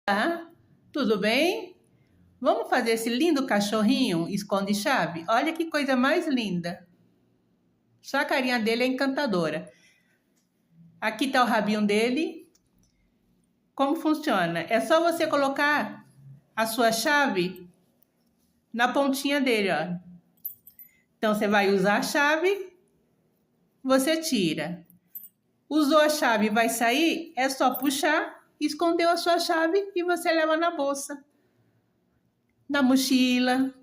Olá, tudo bem? Vamos fazer esse lindo cachorrinho esconde-chave? Olha que coisa mais linda. Só a carinha dele é encantadora. Aqui tá o rabinho dele. Como funciona? É só você colocar a sua chave na pontinha dele, ó. Então você vai usar a chave, você tira. Usou a chave, vai sair, é só puxar, escondeu a sua chave e você leva na bolsa, na mochila.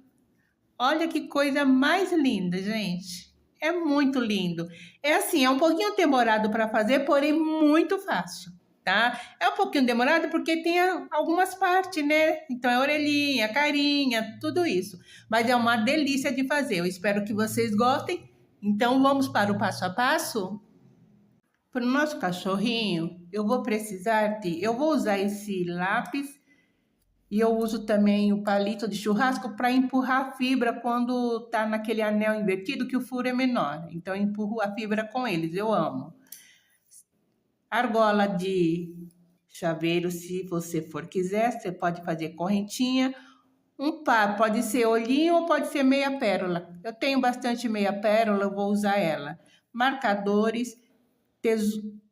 Olha que coisa mais linda, gente. É muito lindo. É assim, é um pouquinho demorado para fazer, porém muito fácil, tá? É um pouquinho demorado porque tem algumas partes, né? Então é orelhinha, carinha, tudo isso. Mas é uma delícia de fazer. Eu espero que vocês gostem. Então vamos para o passo a passo? Para o nosso cachorrinho, eu vou usar esse lápis. E eu uso também o palito de churrasco para empurrar a fibra quando tá naquele anel invertido que o furo é menor. Então eu empurro a fibra com eles, eu amo. Argola de chaveiro, se você for quiser, você pode fazer correntinha. Um par, pode ser olhinho ou pode ser meia pérola. Eu tenho bastante meia pérola, eu vou usar ela. Marcadores,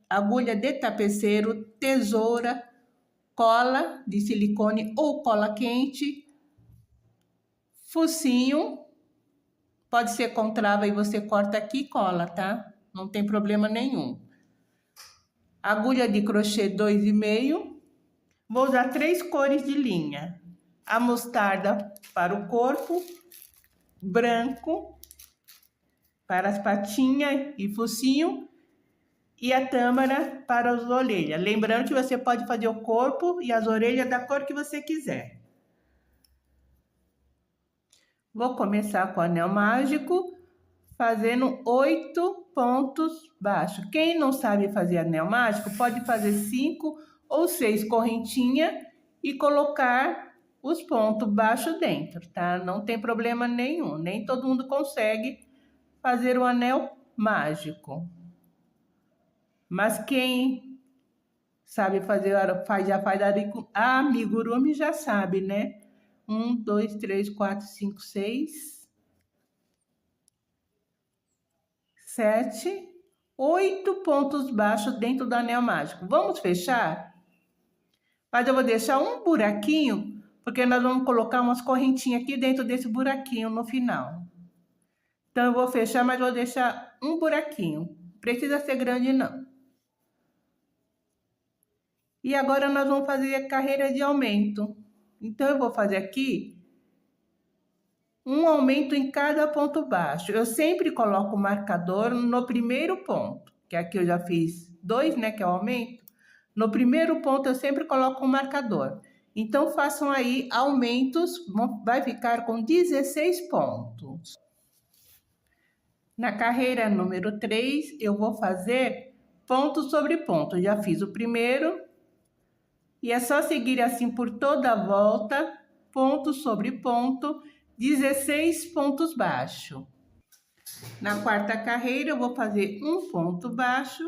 agulha de tapeceiro, tesoura, cola de silicone ou cola quente, focinho, pode ser com trava e você corta aqui e cola, tá? Não tem problema nenhum. Agulha de crochê 2,5. Vou usar 3 cores de linha. A mostarda para o corpo, branco para as patinhas e focinho e a tâmara para as orelhas. Lembrando que você pode fazer o corpo e as orelhas da cor que você quiser. Vou começar com o anel mágico, fazendo 8 pontos baixos. Quem não sabe fazer anel mágico, pode fazer 5 ou 6 correntinhas e colocar os pontos baixos dentro, tá? Não tem problema nenhum, nem todo mundo consegue fazer o anel mágico. Mas quem sabe fazer, já faz amigurumi já sabe, né? 1, 2, 3, 4, 5, 6, 7, 8 pontos baixos dentro do anel mágico. Vamos fechar? Mas eu vou deixar um buraquinho, porque nós vamos colocar umas correntinhas aqui dentro desse buraquinho no final. Então eu vou fechar, mas vou deixar um buraquinho. Precisa ser grande não. E agora nós vamos fazer a carreira de aumento. Então eu vou fazer aqui um aumento em cada ponto baixo. Eu sempre coloco o marcador no primeiro ponto, que aqui eu já fiz 2, né, que é o aumento. No primeiro ponto eu sempre coloco um marcador. Então façam aí aumentos, vai ficar com 16 pontos. Na carreira número 3, eu vou fazer ponto sobre ponto. Já fiz o primeiro e é só seguir assim por toda a volta, ponto sobre ponto, 16 pontos baixos. Na quarta carreira, eu vou fazer um ponto baixo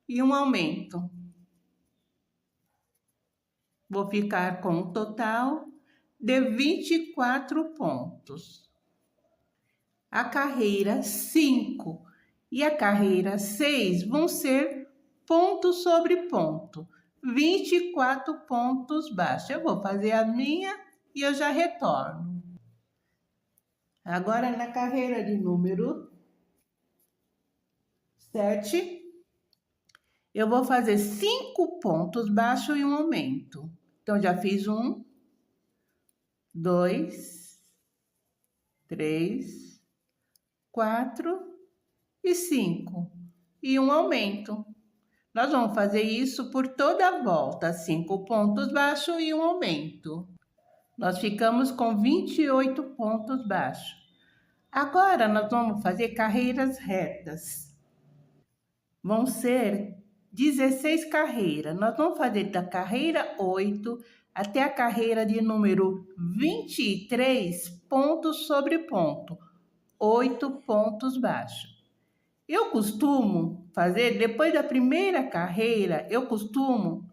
e um aumento. Vou ficar com um total de 24 pontos. A carreira 5 e a carreira 6 vão ser ponto sobre ponto, 24 pontos baixos. Eu vou fazer a minha e eu já retorno. Agora na carreira de número 7, eu vou fazer 5 pontos baixos e um aumento. Então, já fiz 1, 2, 3, 4 e 5. E um aumento. Nós vamos fazer isso por toda a volta, 5 pontos baixos e um aumento. Nós ficamos com 28 pontos baixos. Agora, nós vamos fazer carreiras retas. Vão ser 16 carreiras. Nós vamos fazer da carreira 8 até a carreira de número 23, ponto sobre ponto. 8 pontos baixos. Eu costumo fazer, depois da primeira carreira, eu costumo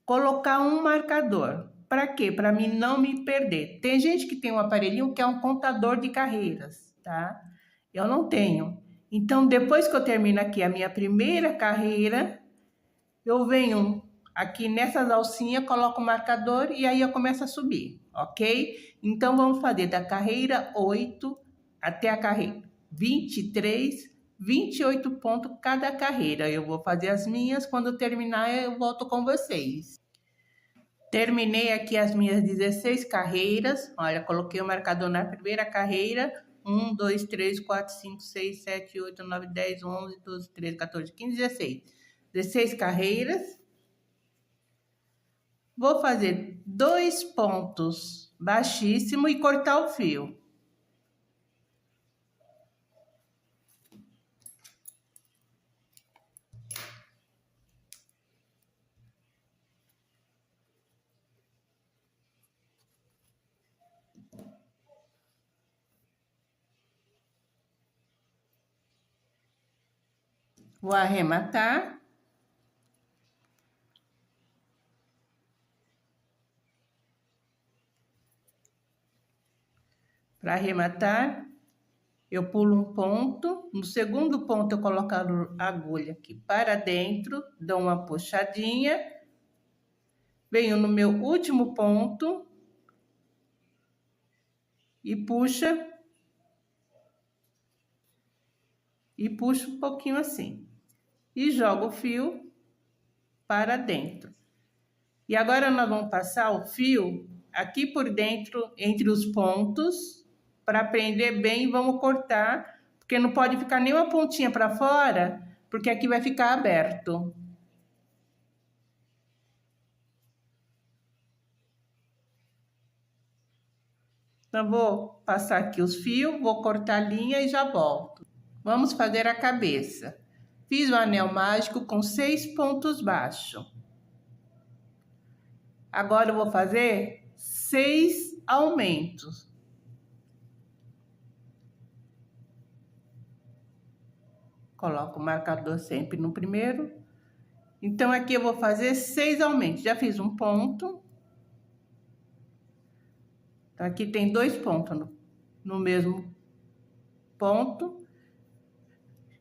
colocar um marcador. Para quê? Para mim não me perder. Tem gente que tem um aparelhinho que é um contador de carreiras, tá? Eu não tenho. Então, depois que eu termino aqui a minha primeira carreira, eu venho aqui nessas alcinhas, coloco o marcador e aí eu começo a subir, ok? Então, vamos fazer da carreira 8 até a carreira 23, 28 pontos cada carreira. Eu vou fazer as minhas, quando terminar eu volto com vocês. Terminei aqui as minhas 16 carreiras. Olha, coloquei o marcador na primeira carreira. 1, 2, 3, 4, 5, 6, 7, 8, 9, 10, 11, 12, 13, 14, 15, 16. 16 carreiras. Vou fazer 2 pontos baixíssimo e cortar o fio. Vou arrematar. Para arrematar, eu pulo um ponto. No segundo ponto, eu coloco a agulha aqui para dentro, dou uma puxadinha. Venho no meu último ponto e puxo um pouquinho assim. E jogo o fio para dentro. E agora nós vamos passar o fio aqui por dentro, entre os pontos, para prender bem e vamos cortar, porque não pode ficar nenhuma pontinha para fora, porque aqui vai ficar aberto. Então, vou passar aqui os fios, vou cortar a linha e já volto. Vamos fazer a cabeça. Fiz o anel mágico com 6 pontos baixos. Agora eu vou fazer 6 aumentos. Coloco o marcador sempre no primeiro. Então, aqui eu vou fazer 6 aumentos. Já fiz um ponto. Então, aqui tem 2 pontos no mesmo ponto.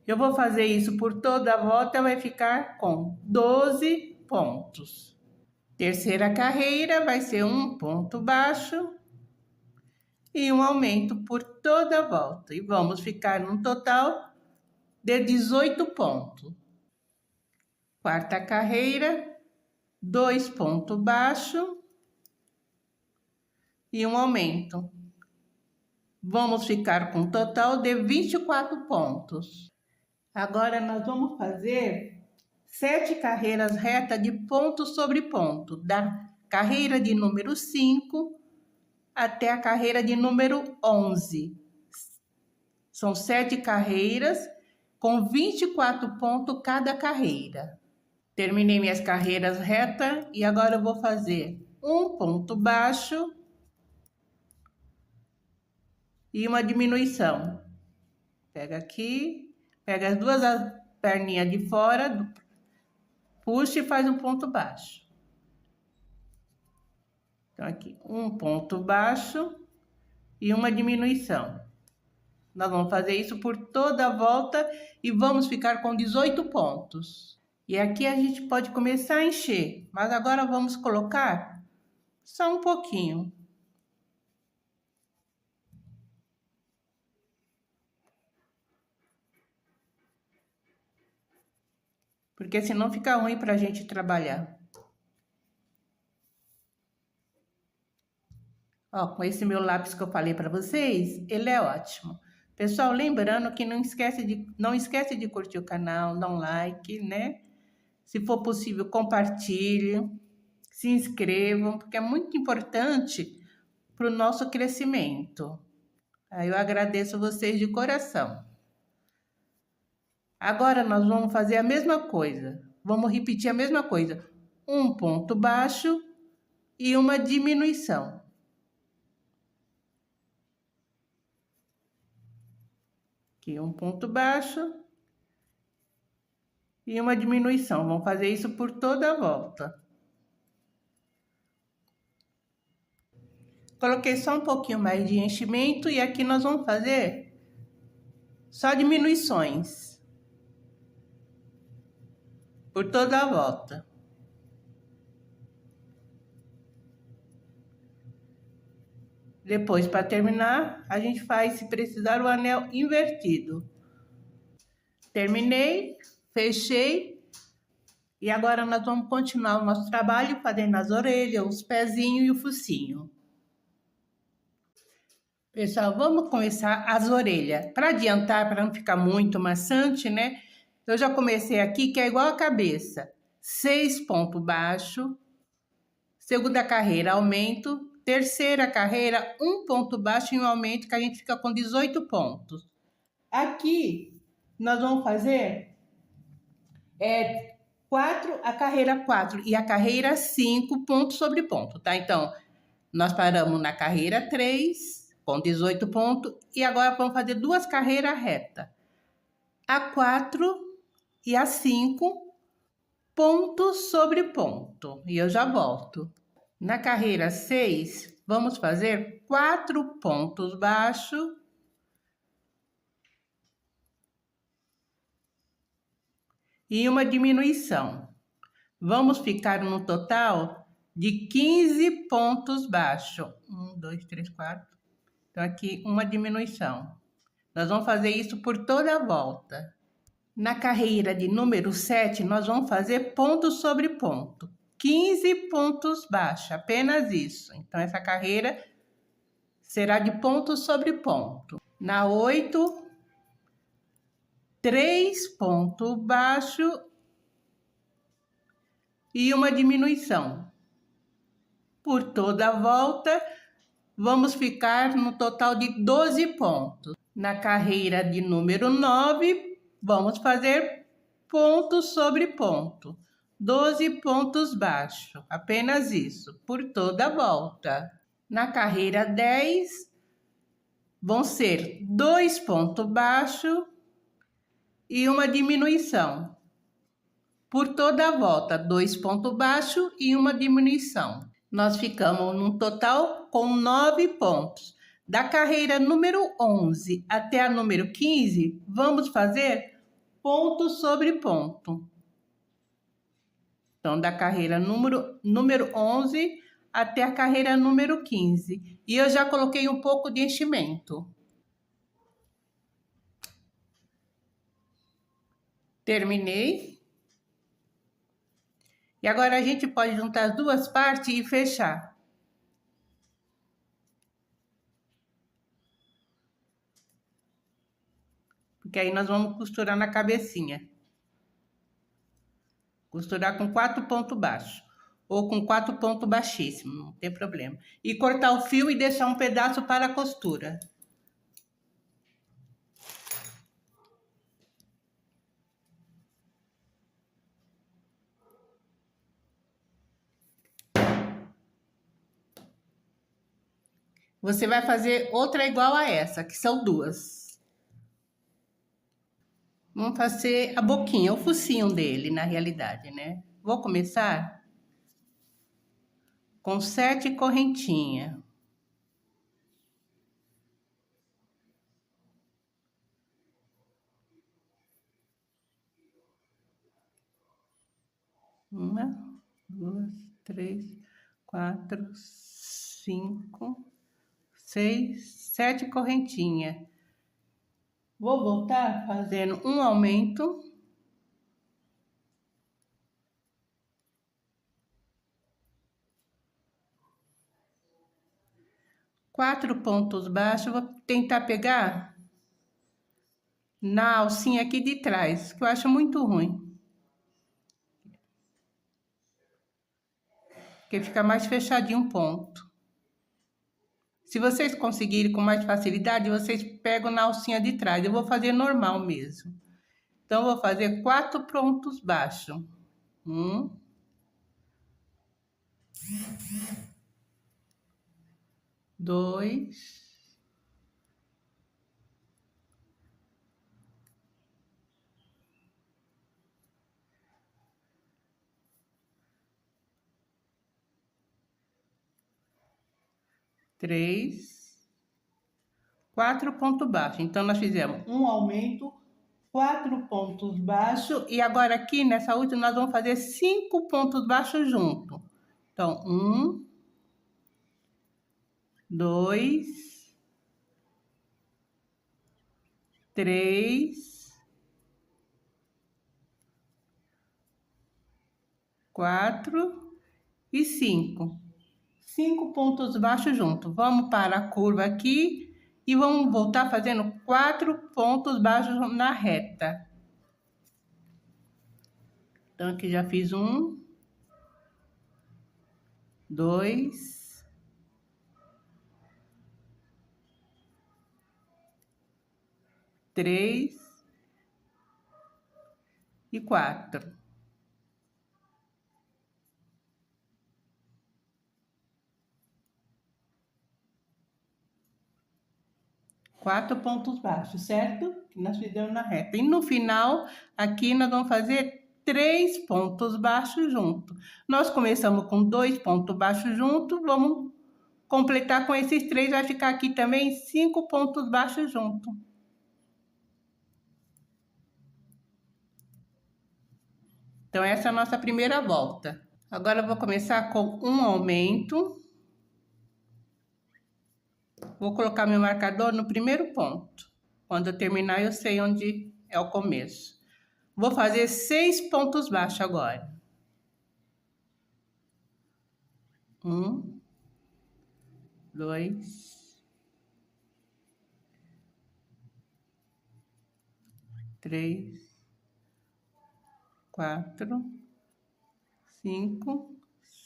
Eu vou fazer isso por toda a volta, vai ficar com 12 pontos. Terceira carreira vai ser um ponto baixo e um aumento por toda a volta. E vamos ficar num total de 18 pontos. Quarta carreira, 2 pontos baixos e um aumento. Vamos ficar com um total de 24 pontos. Agora nós vamos fazer 7 carreiras retas de ponto sobre ponto, da carreira de número 5 até a carreira de número 11. São 7 carreiras com 24 pontos cada carreira. Terminei minhas carreiras retas e agora eu vou fazer um ponto baixo e uma diminuição. Pega aqui, pega as duas perninhas de fora, puxa e faz um ponto baixo. Então, aqui, um ponto baixo e uma diminuição. Nós vamos fazer isso por toda a volta e vamos ficar com 18 pontos. E aqui a gente pode começar a encher, mas agora vamos colocar só um pouquinho. Porque senão fica ruim para a gente trabalhar. Ó, com esse meu lápis que eu falei para vocês, ele é ótimo. Pessoal, lembrando que não esquece de curtir o canal, dar um like, né? Se for possível, compartilhe, se inscrevam, porque é muito importante para o nosso crescimento. Aí eu agradeço vocês de coração. Agora nós vamos fazer a mesma coisa. Vamos repetir a mesma coisa. Um ponto baixo e uma diminuição. Aqui um ponto baixo e uma diminuição. Vamos fazer isso por toda a volta. Coloquei só um pouquinho mais de enchimento e aqui nós vamos fazer só diminuições por toda a volta. Depois, para terminar, a gente faz, se precisar, o anel invertido. Terminei, fechei. E agora nós vamos continuar o nosso trabalho fazendo as orelhas, os pezinhos e o focinho. Pessoal, vamos começar as orelhas. Para adiantar, para não ficar muito maçante, né? Eu já comecei aqui, que é igual a cabeça. 6 pontos baixos. Segunda carreira, aumento. Terceira carreira, 1 ponto baixo e um aumento, que a gente fica com 18 pontos. Aqui, nós vamos fazer 4, a carreira 4 e a carreira 5, ponto sobre ponto, tá? Então, nós paramos na carreira 3, com 18 pontos, e agora vamos fazer 2 carreiras retas. A 4 e a 5, ponto sobre ponto. E eu já volto. Na carreira 6, vamos fazer 4 pontos baixos. E uma diminuição. Vamos ficar no total de 15 pontos baixos. 1, 2, 3, 4. Então, aqui uma diminuição. Nós vamos fazer isso por toda a volta. Na carreira de número 7, nós vamos fazer ponto sobre ponto. 15 pontos baixos, apenas isso. Então, essa carreira será de ponto sobre ponto. Na 8, 3 pontos baixos e uma diminuição. Por toda a volta, vamos ficar no total de 12 pontos. Na carreira de número 9, vamos fazer ponto sobre ponto. 12 pontos baixos, apenas isso, por toda a volta. Na carreira 10, vão ser 2 pontos baixos e uma diminuição. Por toda a volta, 2 pontos baixos e uma diminuição. Nós ficamos num total com 9 pontos. Da carreira número 11 até a número 15, vamos fazer ponto sobre ponto. Então, da carreira número 11 até a carreira número 15. E eu já coloquei um pouco de enchimento. Terminei. E agora a gente pode juntar as duas partes e fechar. Porque aí nós vamos costurar na cabecinha. Costurar com 4 pontos baixos. Ou com 4 pontos baixíssimos, não tem problema. E cortar o fio e deixar um pedaço para a costura. Você vai fazer outra igual a essa, que são 2. Vamos fazer a boquinha, o focinho dele, na realidade, né? Vou começar com 7 correntinhas. Uma, 2, 3, 4, 5, 6, 7 correntinhas. Vou voltar fazendo um aumento. Quatro pontos baixos, vou tentar pegar na alcinha aqui de trás, que eu acho muito ruim. Porque fica mais fechadinho um ponto. Se vocês conseguirem com mais facilidade, vocês pegam na alcinha de trás. Eu vou fazer normal mesmo. Então, vou fazer 4 pontos baixos. 1, 2, 3, 4 pontos baixos. Então, nós fizemos um aumento, 4 pontos baixos. E agora aqui, nessa última, nós vamos fazer 5 pontos baixos junto. Então, 1, 2, 3, 4 e 5. 5 pontos baixos juntos. Vamos para a curva aqui e vamos voltar fazendo 4 pontos baixos na reta. Então, aqui já fiz 1, 2, 3 e 4. 4 pontos baixos, certo? Que nós fizemos na reta. E no final, aqui nós vamos fazer 3 pontos baixos juntos. Nós começamos com 2 pontos baixos juntos, vamos completar com esses 3, vai ficar aqui também 5 pontos baixos juntos. Então, essa é a nossa primeira volta. Agora, eu vou começar com um aumento. Vou colocar meu marcador no primeiro ponto. Quando eu terminar, eu sei onde é o começo. Vou fazer 6 pontos baixos agora. 1, 2, 3, 4, 5,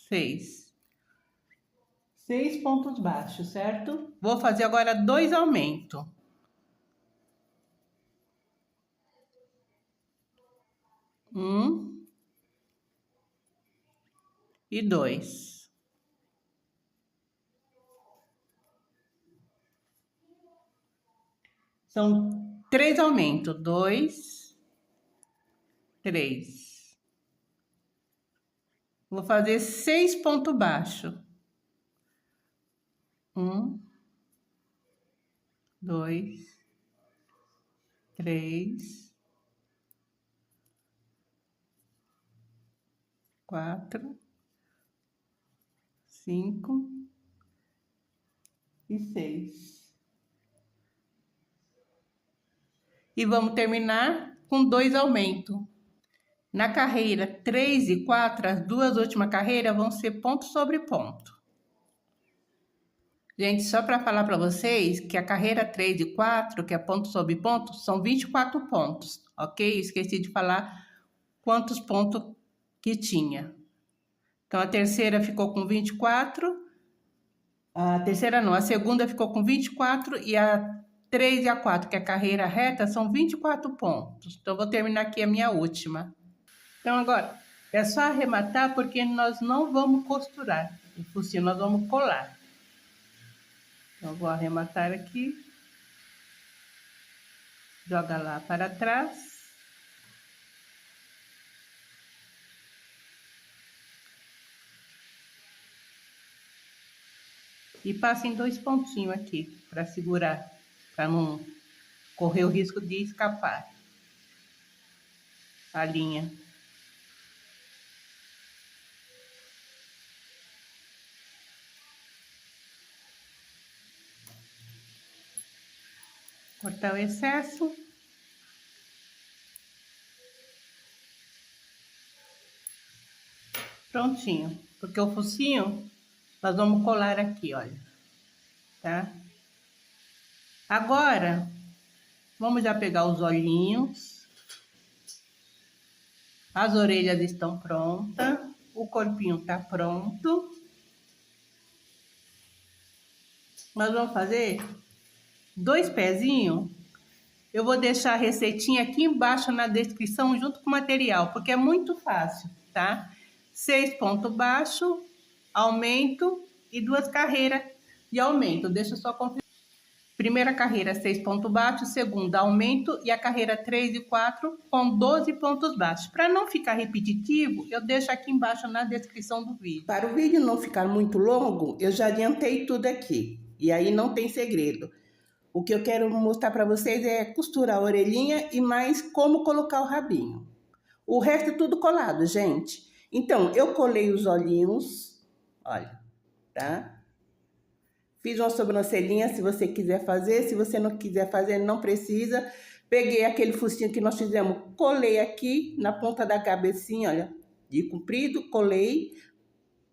6. 6 pontos baixos, certo? Vou fazer agora 2 aumentos. 1 e 2. São 3 aumentos. 2, 3. Vou fazer 6 pontos baixos. 1, 2, 3, 4, 5 e 6. E vamos terminar com 2 aumentos. Na carreira 3 e 4, as 2 últimas carreiras vão ser ponto sobre ponto. Gente, só para falar para vocês que a carreira 3 e 4, que é ponto sobre ponto, são 24 pontos, ok? Esqueci de falar quantos pontos que tinha. Então, a terceira ficou com 24, a terceira não, a segunda ficou com 24 e a 3 e a 4, que é a carreira reta, são 24 pontos. Então, vou terminar aqui a minha última. Então, agora, é só arrematar porque nós não vamos costurar o focinho, nós vamos colar. Então, vou arrematar aqui. Joga lá para trás. E passa em 2 pontinhos aqui, para segurar, para não correr o risco de escapar a linha. Cortar o excesso. Prontinho. Porque o focinho, nós vamos colar aqui, olha. Tá? Agora, vamos já pegar os olhinhos. As orelhas estão prontas. O corpinho tá pronto. Nós vamos fazer 2 pezinhos. Eu vou deixar a receitinha aqui embaixo na descrição junto com o material, porque é muito fácil, tá? 6 pontos baixos, aumento e 2 carreiras de aumento. Deixa eu só conferir. Primeira carreira, 6 pontos baixos. Segunda, aumento. E a carreira 3 e 4 com 12 pontos baixos. Para não ficar repetitivo, eu deixo aqui embaixo na descrição do vídeo. Para o vídeo não ficar muito longo, eu já adiantei tudo aqui. E aí não tem segredo. O que eu quero mostrar para vocês é costurar a orelhinha e mais como colocar o rabinho. O resto é tudo colado, gente. Então, eu colei os olhinhos, olha, tá? Fiz uma sobrancelhinha, se você quiser fazer. Se você não quiser fazer, não precisa. Peguei aquele focinho que nós fizemos, colei aqui na ponta da cabecinha, olha, de comprido, colei.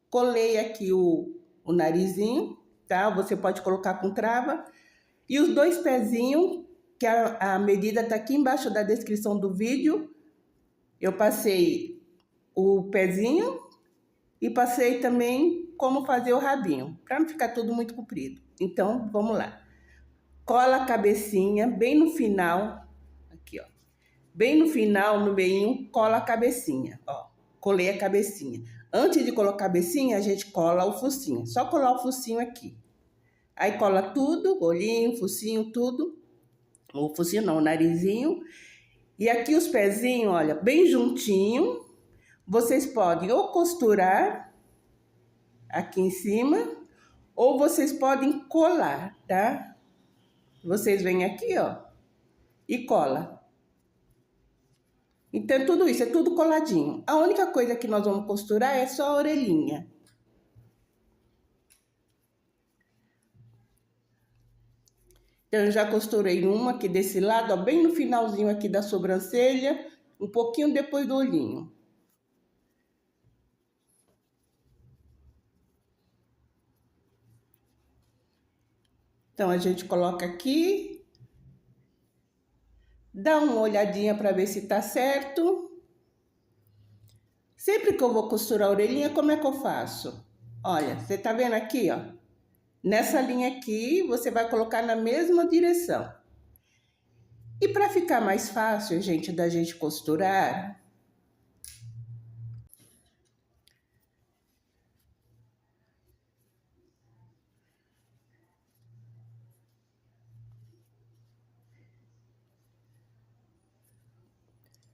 Colei aqui o narizinho, tá? Você pode colocar com trava. E os dois pezinhos, que a medida tá aqui embaixo da descrição do vídeo. Eu passei o pezinho e passei também como fazer o rabinho, para não ficar tudo muito comprido. Então, vamos lá. Cola a cabecinha bem no final, aqui ó. Bem no final, no meio, cola a cabecinha, ó. Colei a cabecinha. Antes de colocar a cabecinha, a gente cola o focinho. Só colar o focinho aqui. Aí cola tudo, olhinho, focinho, tudo. O focinho não, o narizinho. E aqui os pezinhos, olha, bem juntinho. Vocês podem ou costurar aqui em cima, ou vocês podem colar, tá? Vocês vêm aqui, ó, e cola. Então, tudo isso é tudo coladinho. A única coisa que nós vamos costurar é só a orelhinha. Então, eu já costurei uma aqui desse lado, ó, bem no finalzinho aqui da sobrancelha, um pouquinho depois do olhinho. Então, a gente coloca aqui, dá uma olhadinha para ver se tá certo. Sempre que eu vou costurar a orelhinha, como é que eu faço? Olha, você tá vendo aqui, ó? Nessa linha aqui, você vai colocar na mesma direção. E para ficar mais fácil, gente, da gente costurar,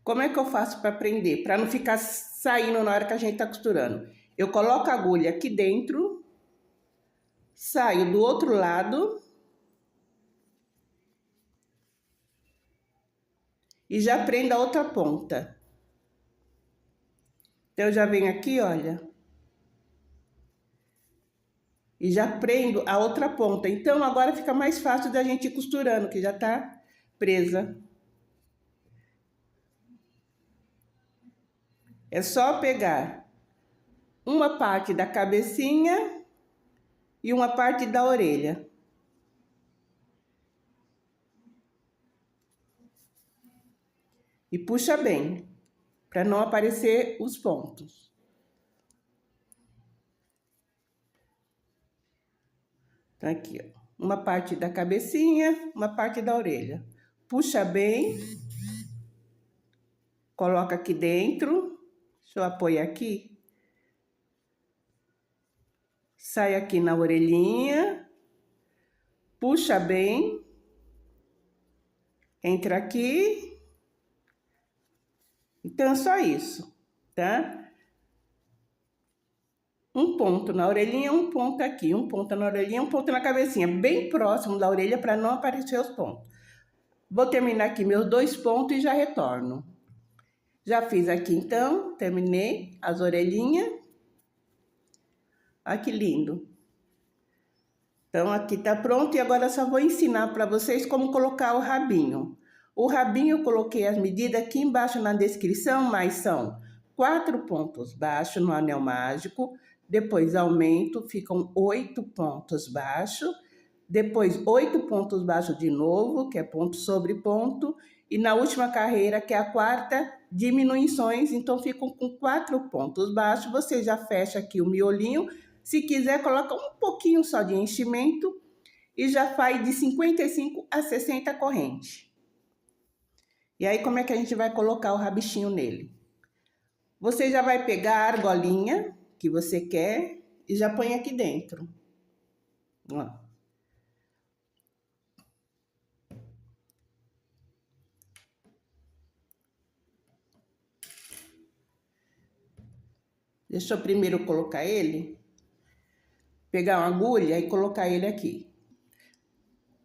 como é que eu faço para prender? Para não ficar saindo na hora que a gente tá costurando. Eu coloco a agulha aqui dentro, saio do outro lado e já prendo a outra ponta. Então, eu já venho aqui, olha, e já prendo a outra ponta. Então, agora fica mais fácil da gente ir costurando, que já tá presa. É só pegar uma parte da cabecinha e uma parte da orelha. E puxa bem, para não aparecer os pontos. Então, aqui, ó, uma parte da cabecinha, uma parte da orelha. Puxa bem, coloca aqui dentro. Deixa eu apoiar aqui. Sai aqui na orelhinha, puxa bem, entra aqui. Então, é só isso, tá? Um ponto na orelhinha, um ponto aqui, um ponto na orelhinha, um ponto na cabecinha, bem próximo da orelha para não aparecer os pontos. Vou terminar aqui meus 2 pontos e já retorno. Já fiz aqui então, terminei as orelhinhas. Olha que lindo. Então, aqui tá pronto e agora eu só vou ensinar para vocês como colocar o rabinho. O rabinho eu coloquei as medidas aqui embaixo na descrição, mas são 4 pontos baixos no anel mágico, depois aumento, ficam 8 pontos baixos, depois 8 pontos baixos de novo, que é ponto sobre ponto, e na última carreira, que é a quarta, diminuições, então ficam com 4 pontos baixos. Você já fecha aqui o miolinho, se quiser coloca um pouquinho só de enchimento e já faz de 55 a 60 correntes. E aí, como é que a gente vai colocar o rabichinho nele? Você já vai pegar a argolinha que você quer e já põe aqui dentro. Ó. Deixa eu primeiro colocar ele, pegar uma agulha e colocar ele aqui.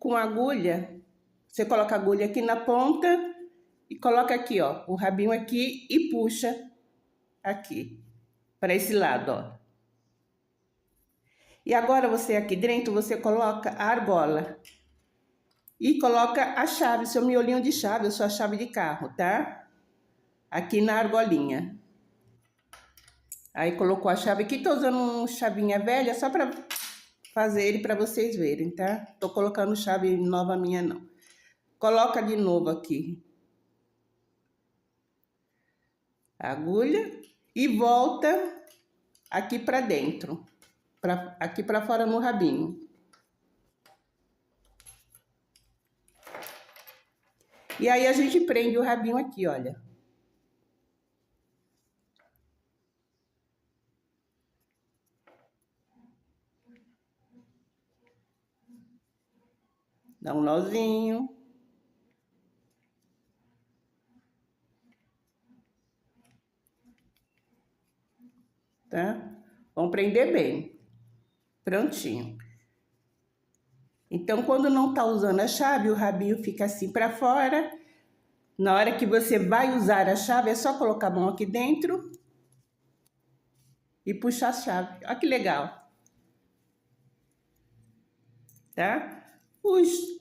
com agulha, você coloca a agulha aqui na ponta e coloca aqui, ó, o rabinho aqui e puxa aqui, para esse lado, ó. E agora você aqui dentro, você coloca a argola. E coloca a chave, seu miolinho de chave, a sua chave de carro, tá? Aqui na argolinha. Aí colocou a chave aqui, tô usando uma chavinha velha só pra fazer ele pra vocês verem, tá? Tô colocando chave nova minha não. Coloca de novo aqui. Agulha e volta aqui pra dentro. Aqui pra fora no rabinho. E aí a gente prende o rabinho aqui, olha. Dá um nozinho. Tá? Vamos prender bem. Prontinho. Então, quando não tá usando a chave, o rabinho fica assim pra fora. Na hora que você vai usar a chave, é só colocar a mão aqui dentro e puxar a chave. Olha que legal. Tá?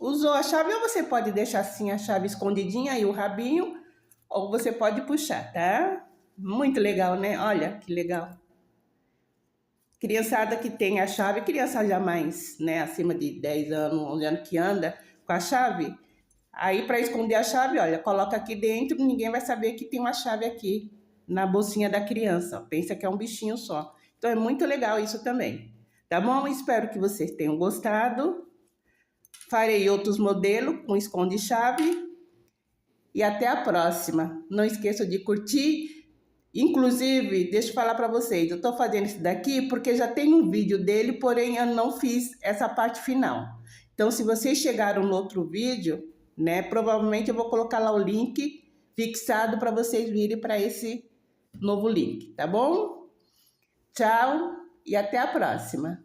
Usou a chave, ou você pode deixar assim a chave escondidinha e o rabinho, ou você pode puxar, tá? Muito legal, né? Olha que legal. Criançada que tem a chave, criança já mais, né, acima de 10 anos, 11 anos que anda com a chave, aí para esconder a chave, olha, coloca aqui dentro, ninguém vai saber que tem uma chave aqui na bolsinha da criança, pensa que é um bichinho só. Então é muito legal isso também, tá bom? Espero que vocês tenham gostado. Farei outros modelos com esconde-chave e até a próxima. Não esqueça de curtir. Inclusive, deixa eu falar para vocês, eu tô fazendo isso daqui porque já tem um vídeo dele, porém eu não fiz essa parte final. Então, se vocês chegaram no outro vídeo, né, provavelmente eu vou colocar lá o link fixado para vocês virem para esse novo link, tá bom? Tchau e até a próxima.